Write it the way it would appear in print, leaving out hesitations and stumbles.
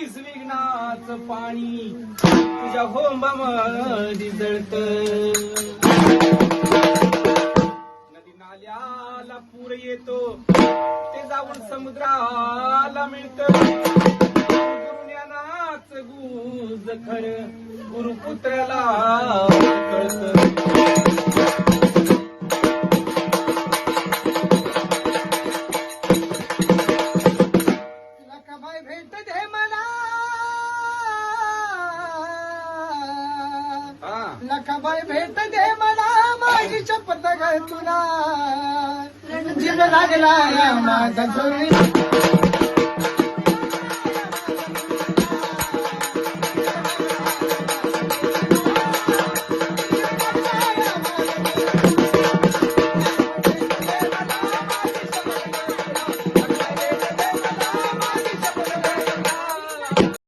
वीस विघ्नाचं पाणी तुझ्या होंबामध्ये जळत. नदी नाल्याला पूर येतो ते जाऊन समुद्राला मिळत. गुरुज्ञानाच गुज खर गुरुपुत्राला कळत. लखाबाई भेट दे मला माझी शपथ ग तुला जीव लागला माझा जोरी.